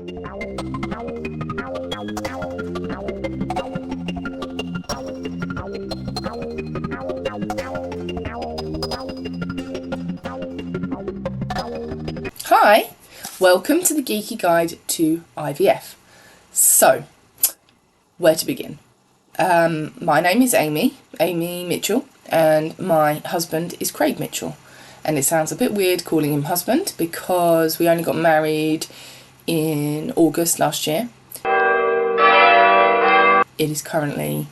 Hi, welcome to the Geeky Guide to IVF. So, where to begin? My name is Amy Mitchell, and my husband is Craig Mitchell. And it sounds a bit weird calling him husband because we only got married in August last year. It is currently,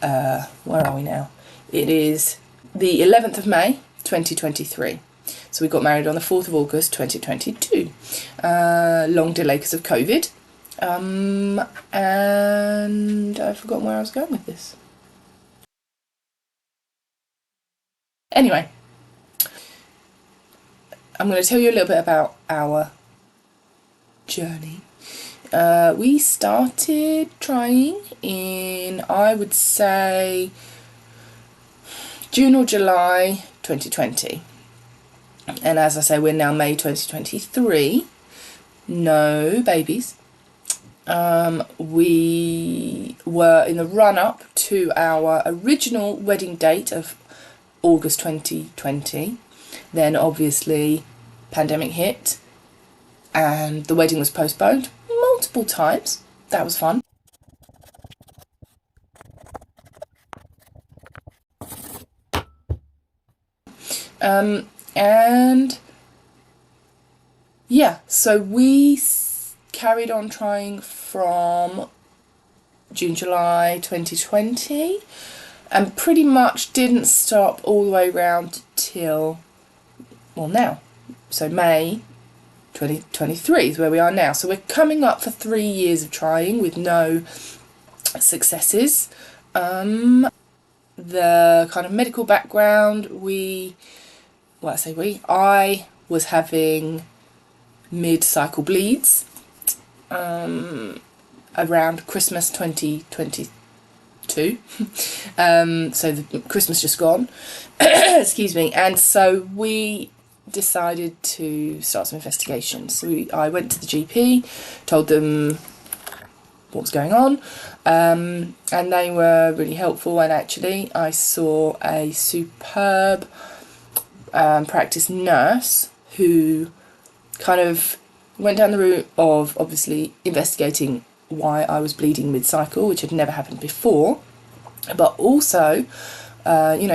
where are we now? It is the 11th of May 2023. So we got married on the 4th of August 2022. Long delay because of COVID. And I've forgotten where I was going with this. Anyway, I'm going to tell you a little bit about our journey. We started trying in, I would say, June or July 2020. And as I say, we're now May 2023. No babies. We were in the run-up to our original wedding date of August 2020. Then obviously pandemic hit and the wedding was postponed multiple times. That was fun. And yeah, so we carried on trying from June, July 2020 and pretty much didn't stop all the way around till, well, now. So May 2023 is where we are now. So we're coming up for 3 years of trying with no successes. The kind of medical background, I was having mid-cycle bleeds around Christmas 2022. So the Christmas just gone. Excuse me. And so we decided to start some investigations. So I went to the GP, told them what was going on, and they were really helpful. And actually I saw a superb practice nurse who kind of went down the route of obviously investigating why I was bleeding mid-cycle, which had never happened before, but also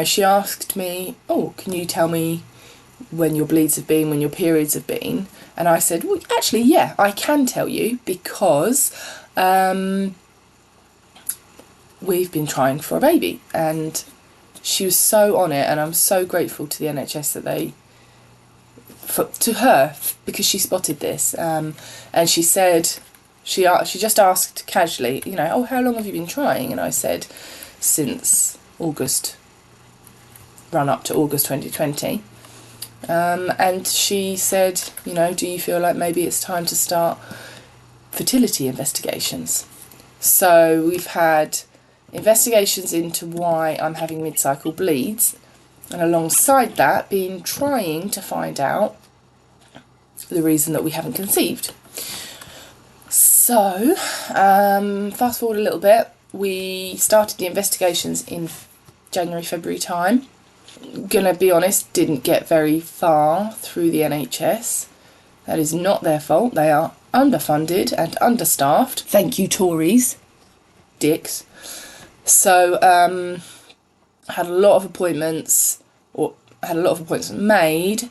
she asked me, can you tell me when your bleeds have been, when your periods have been? And I said, well, actually, yeah, I can tell you because we've been trying for a baby. And she was so on it, and I'm so grateful to the NHS that to her, because she spotted this, and she said, she just asked casually, how long have you been trying? And I said, since August, run up to August 2020. And she said, do you feel like maybe it's time to start fertility investigations? So we've had investigations into why I'm having mid-cycle bleeds, and alongside that been trying to find out the reason that we haven't conceived. So fast forward a little bit, we started the investigations in January, February time. Gonna be honest, didn't get very far through the NHS. That is not their fault. They are underfunded and understaffed. Thank you, Tories. Dicks. So had a lot of appointments made,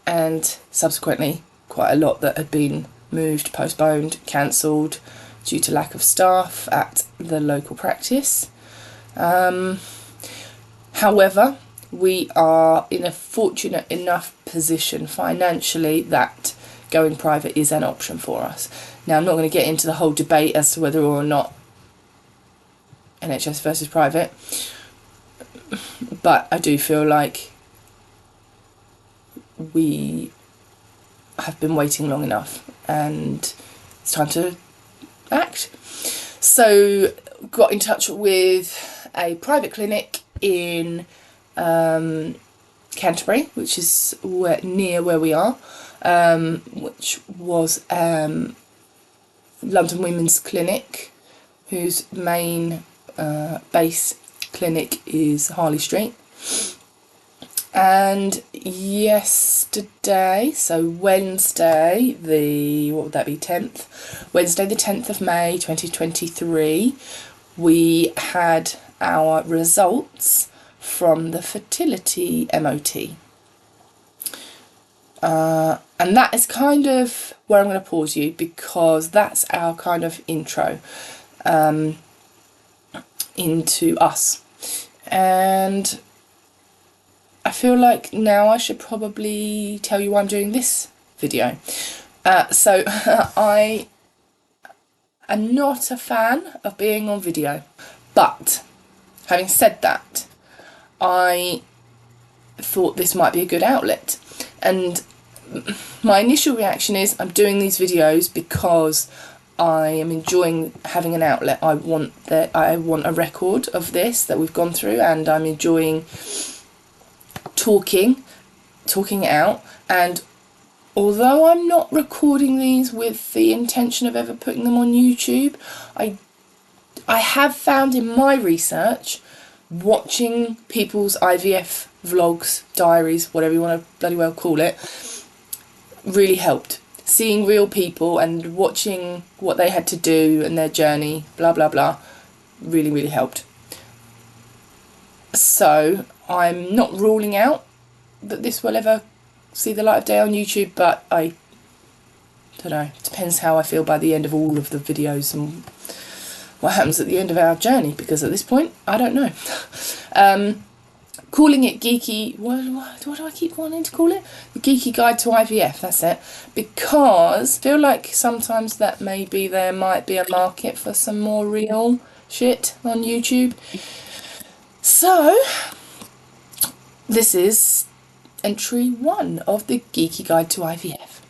and subsequently quite a lot that had been moved, postponed, cancelled due to lack of staff at the local practice. However, we are in a fortunate enough position financially that going private is an option for us. Now, I'm not going to get into the whole debate as to whether or not NHS versus private, but I do feel like we have been waiting long enough and it's time to act. So got in touch with a private clinic in Canterbury, which is near where we are, which was London Women's Clinic, whose main base clinic is Harley Street. And yesterday, so Wednesday, what would that be, 10th? Wednesday the 10th of May 2023, we had our results from the fertility MOT. And that is kind of where I'm going to pause you, because that's our kind of intro into us. And I feel like now I should probably tell you why I'm doing this video. So I am not a fan of being on video, but having said that, I thought this might be a good outlet. And my initial reaction is, I'm doing these videos because I am enjoying having an outlet. I want a record of this that we've gone through, and I'm enjoying talking it out. And although I'm not recording these with the intention of ever putting them on YouTube, I have found in my research, watching people's IVF vlogs, diaries, whatever you want to bloody well call it, really helped. Seeing real people and watching what they had to do and their journey, blah blah blah, really helped. So I'm not ruling out that this will ever see the light of day on YouTube, but I don't know, it depends how I feel by the end of all of the videos and what happens at the end of our journey, because at this point I don't know. Calling it geeky, what do I keep wanting to call it? The Geeky Guide to IVF, that's it. Because I feel like sometimes that maybe there might be a market for some more real shit on YouTube. So, this is entry 1 of the Geeky Guide to IVF.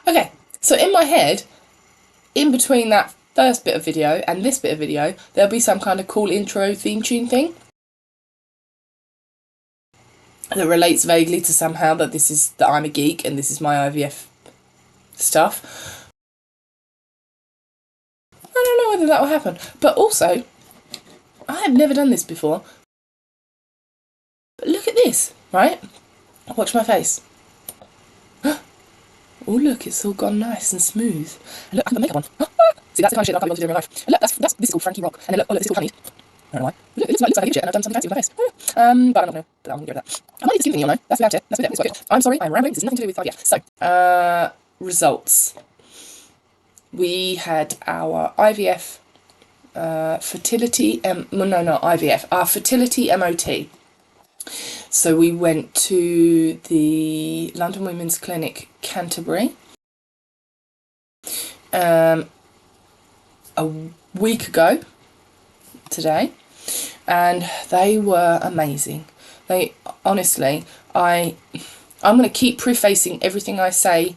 Okay, so in my head, in between that first bit of video and this bit of video, there'll be some kind of cool intro theme tune thing that relates vaguely to somehow that I'm a geek and this is my IVF stuff. I don't know whether that will happen, but also I have never done this before. But look at this, right? Watch my face. Oh look, it's all gone nice and smooth. And look, I've got makeup on. See, that's the kind of shit that I can't be bothered to do in real life. And look, this is called Frankie Rock. And then look, this is called Honey. I don't know why. Look, it looks like a good shit, and I've done something fancy with my face. But I'm not going to put that on. Get rid of that. I might need the skin thing, you'll know. That's without it. That's with it. It's quite good. I'm sorry, I'm rambling. This has nothing to do with IVF. So, results. We had our IVF, fertility, not IVF, our fertility MOT. So we went to the London Women's Clinic, Canterbury, a week ago today, and they were amazing. They honestly, I'm going to keep prefacing everything I say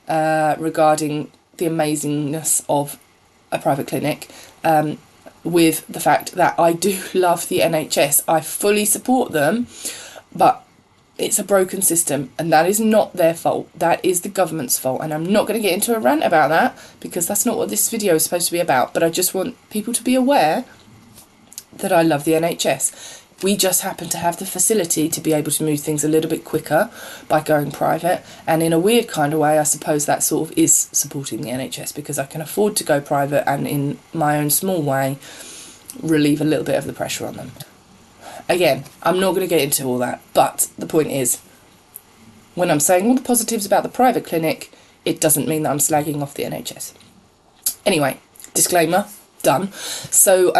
regarding the amazingness of a private clinic with the fact that I do love the NHS. I fully support them, but it's a broken system, and that is not their fault. That is the government's fault, and I'm not going to get into a rant about that because that's not what this video is supposed to be about. But I just want people to be aware that I love the NHS. We just happen to have the facility to be able to move things a little bit quicker by going private, and in a weird kind of way I suppose that sort of is supporting the NHS, because I can afford to go private and in my own small way relieve a little bit of the pressure on them. Again, I'm not going to get into all that, but the point is, when I'm saying all the positives about the private clinic, it doesn't mean that I'm slagging off the NHS. Anyway, disclaimer, done. So,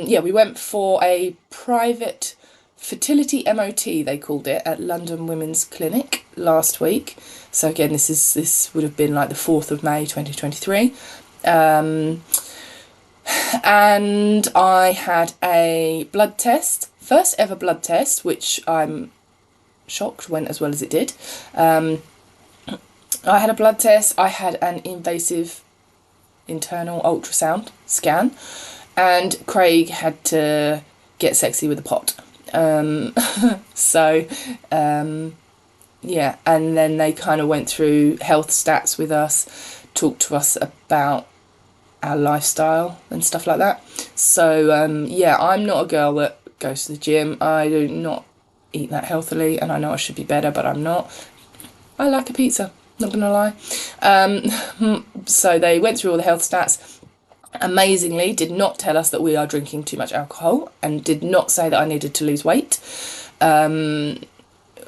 yeah, we went for a private fertility MOT, they called it, at London Women's Clinic last week. So again, this would have been like the 4th of May 2023. And I had a blood test, first ever blood test, which I'm shocked went as well as it did. I had a blood test, I had an invasive internal ultrasound scan, and Craig had to get sexy with a pot. So yeah, and then they kind of went through health stats with us, talked to us about our lifestyle and stuff like that. So yeah, I'm not a girl that goes to the gym. I do not eat that healthily, and I know I should be better, but I'm not. I like a pizza, not gonna lie. So they went through all the health stats. Amazingly, did not tell us that we are drinking too much alcohol, and did not say that I needed to lose weight,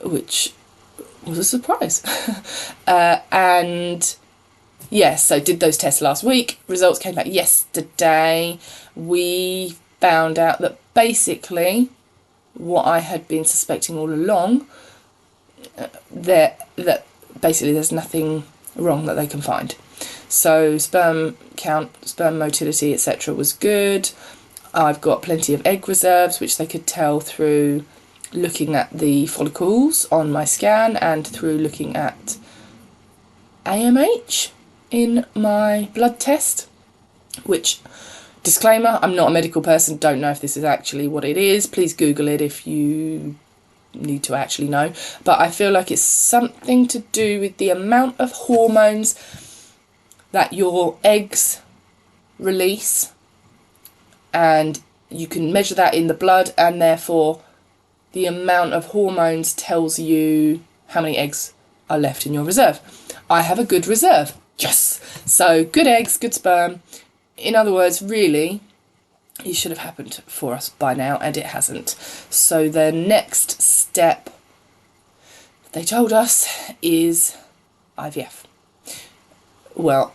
which was a surprise. And yes, so did those tests last week. Results came back yesterday. We found out that basically what I had been suspecting all along, that basically there's nothing wrong that they can find. So sperm count, sperm motility, etc. was good. I've got plenty of egg reserves, which they could tell through looking at the follicles on my scan and through looking at AMH in my blood test, which, disclaimer, I'm not a medical person, don't know if this is actually what it is. Please Google it if you need to actually know. But I feel like it's something to do with the amount of hormones that your eggs release, and you can measure that in the blood, and therefore the amount of hormones tells you how many eggs are left in your reserve. I have a good reserve. Yes. So good eggs, good sperm. In other words, really, it should have happened for us by now, and it hasn't. So the next step, they told us, is IVF. Well,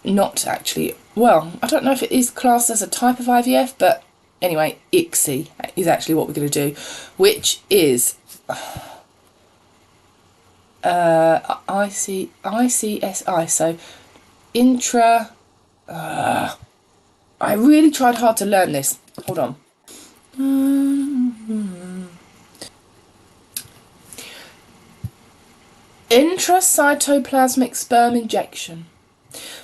not actually. Well, I don't know if it is classed as a type of IVF, but anyway, ICSI is actually what we're going to do, which is ICSI. So intra. I really tried hard to learn this. Hold on. Intracytoplasmic sperm injection.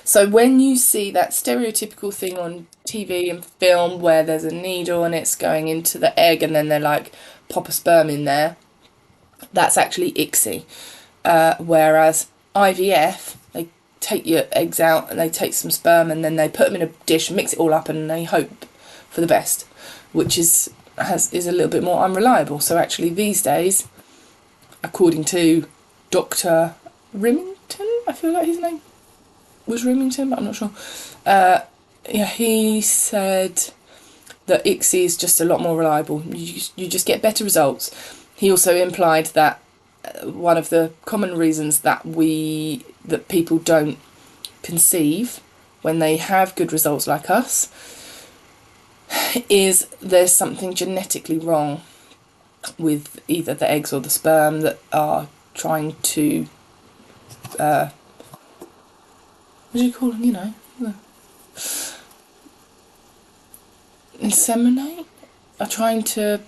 So when you see that stereotypical thing on TV and film where there's a needle and it's going into the egg and then they're like, pop a sperm in there, that's actually ICSI. Whereas IVF, they take your eggs out and they take some sperm and then they put them in a dish, mix it all up, and they hope for the best, which is a little bit more unreliable. So actually these days, according to Dr. Remington, I feel like his name was Remington, but I'm not sure. Yeah, he said that ICSI is just a lot more reliable. You just get better results. He also implied that one of the common reasons that people don't conceive when they have good results like us is there's something genetically wrong with either the eggs or the sperm that are trying to what do you call them, inseminate? Are trying to,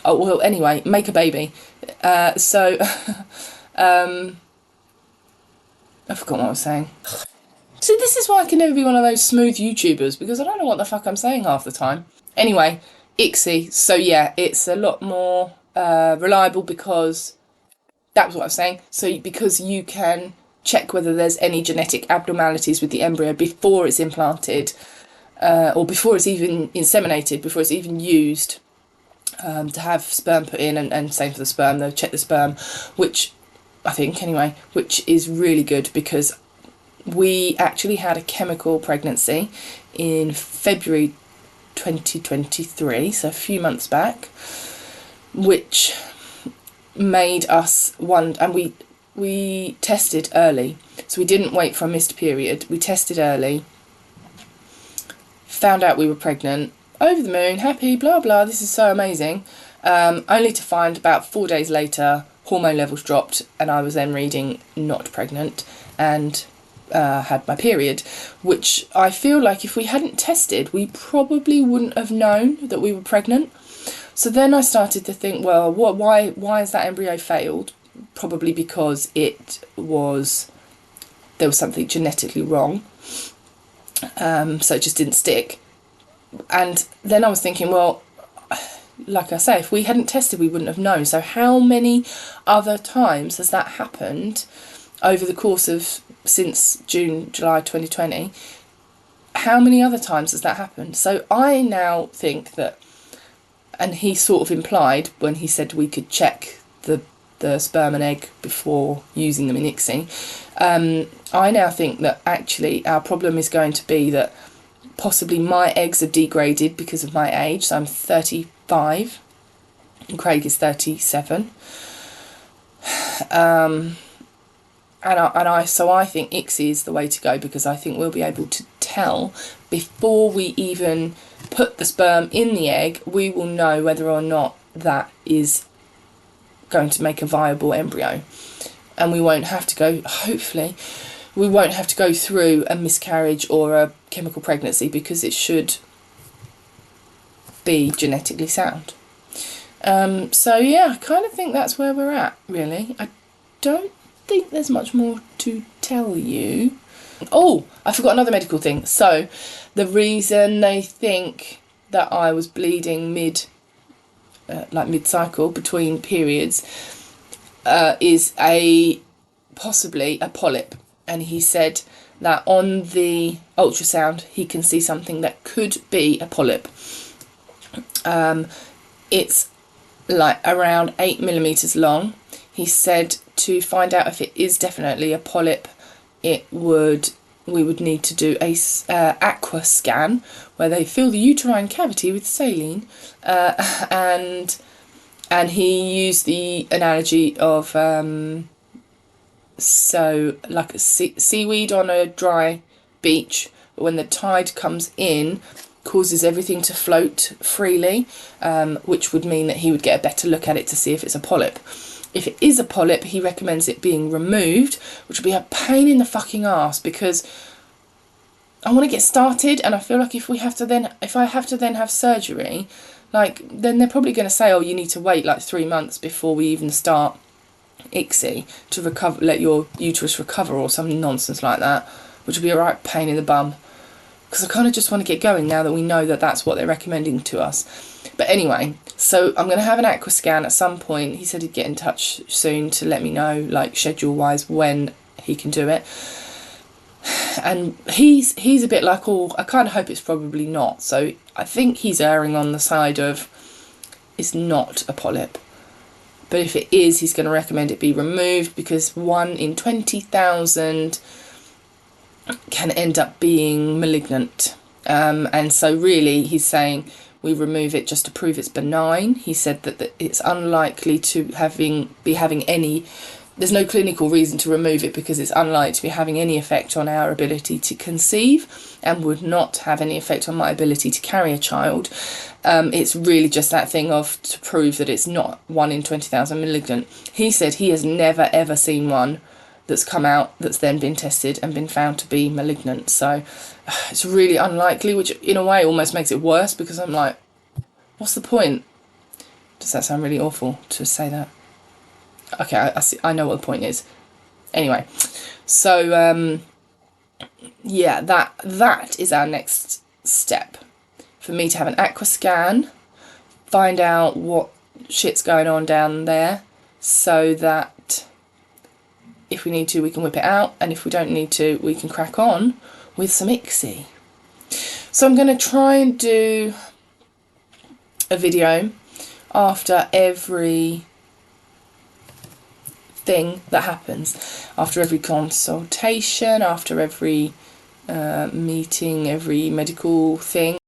anyway, make a baby. So I forgot what I was saying. See, this is why I can never be one of those smooth YouTubers, because I don't know what the fuck I'm saying half the time. Anyway, ICSI. So yeah, it's a lot more reliable because that was what I was saying. So because you can check whether there's any genetic abnormalities with the embryo before it's implanted, or before it's even inseminated, before it's even used to have sperm put in, and same for the sperm, they'll check the sperm, which I think anyway, which is really good, because we actually had a chemical pregnancy in February 2023, so a few months back, which made us and we tested early, so we didn't wait for a missed period. We tested early, found out we were pregnant, over the moon, happy, blah blah, this is so amazing, only to find about 4 days later hormone levels dropped, and I was then reading not pregnant and had my period, which I feel like if we hadn't tested, we probably wouldn't have known that we were pregnant. So then I started to think, well, why has that embryo failed? Probably because there was something genetically wrong, so it just didn't stick. And then I was thinking, well, like I say, if we hadn't tested, we wouldn't have known. So how many other times has that happened over the course of since June, July 2020? How many other times has that happened? So I now think that, and he sort of implied when he said we could check the sperm and egg before using them in ICSI, I now think that actually our problem is going to be that possibly my eggs are degraded because of my age. So I'm 35 and Craig is 37. So I think ICSI is the way to go, because I think we'll be able to tell before we even put the sperm in the egg. We will know whether or not that is going to make a viable embryo, and we won't have to go, hopefully we won't have to go through a miscarriage or a chemical pregnancy, because it should be genetically sound. So yeah, I kind of think that's where we're at, really. I don't think there's much more to tell you. Oh, I forgot another medical thing. So the reason they think that I was bleeding mid-cycle between periods is possibly a polyp, and he said that on the ultrasound he can see something that could be a polyp. It's like around 8 millimeters long. He said to find out if it is definitely a polyp, we would need to do a aqua scan, where they fill the uterine cavity with saline, and he used the analogy of so like a seaweed on a dry beach, but when the tide comes in, causes everything to float freely, which would mean that he would get a better look at it to see if it's a polyp. If it is a polyp, he recommends it being removed, which would be a pain in the fucking arse, because I want to get started, and I feel like if I have to then have surgery, like, then they're probably going to say, oh, you need to wait like 3 months before we even start ICSI to recover, let your uterus recover, or some nonsense like that, which would be a right pain in the bum, because I kind of just want to get going now that we know that that's what they're recommending to us. But anyway, so I'm going to have an aqua scan at some point. He said he'd get in touch soon to let me know, like, schedule wise, when he can do it. And he's a bit like, oh, I kind of hope it's probably not. So I think he's erring on the side of it's not a polyp. But if it is, he's going to recommend it be removed, because 1 in 20,000 can end up being malignant. And so really he's saying we remove it just to prove it's benign. He said that it's unlikely to be having any, there's no clinical reason to remove it, because it's unlikely to be having any effect on our ability to conceive, and would not have any effect on my ability to carry a child. It's really just that thing of to prove that it's not 1 in 20,000 malignant. He said he has never ever seen one that's come out that's then been tested and been found to be malignant. So it's really unlikely, which in a way almost makes it worse, because I'm like, what's the point? Does that sound really awful to say that? Okay, I see, I know what the point is. Anyway, so yeah, that is our next step. For me to have an aqua scan, find out what shit's going on down there, so that if we need to, we can whip it out, and if we don't need to, we can crack on with some ICSI. So I'm going to try and do a video after every thing that happens, after every consultation, after every meeting, every medical thing.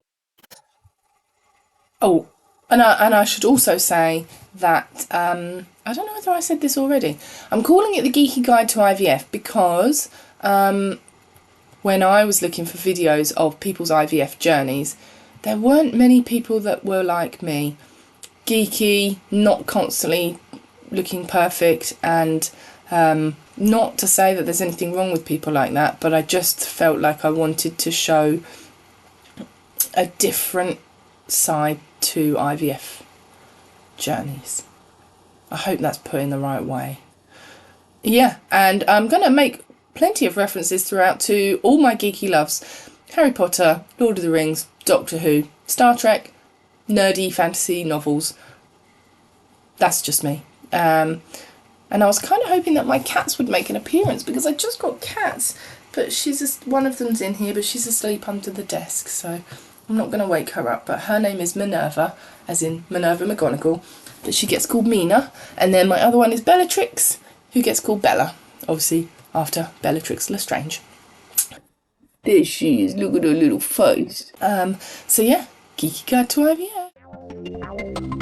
Oh, and I should also say that I don't know whether I said this already. I'm calling it the Geeky Guide to IVF because when I was looking for videos of people's IVF journeys, there weren't many people that were like me. Geeky, not constantly looking perfect, and not to say that there's anything wrong with people like that, but I just felt like I wanted to show a different side to IVF journeys. I hope that's put in the right way. Yeah, and I'm going to make plenty of references throughout to all my geeky loves. Harry Potter, Lord of the Rings, Doctor Who, Star Trek, nerdy fantasy novels. That's just me. And I was kind of hoping that my cats would make an appearance, because I just got cats, but one of them's in here, but she's asleep under the desk, so I'm not going to wake her up. But her name is Minerva, as in Minerva McGonagall, but she gets called Mina. And then my other one is Bellatrix, who gets called Bella, obviously after Bellatrix Lestrange. There she is, look at her little face. So yeah, Kiki got to IVF.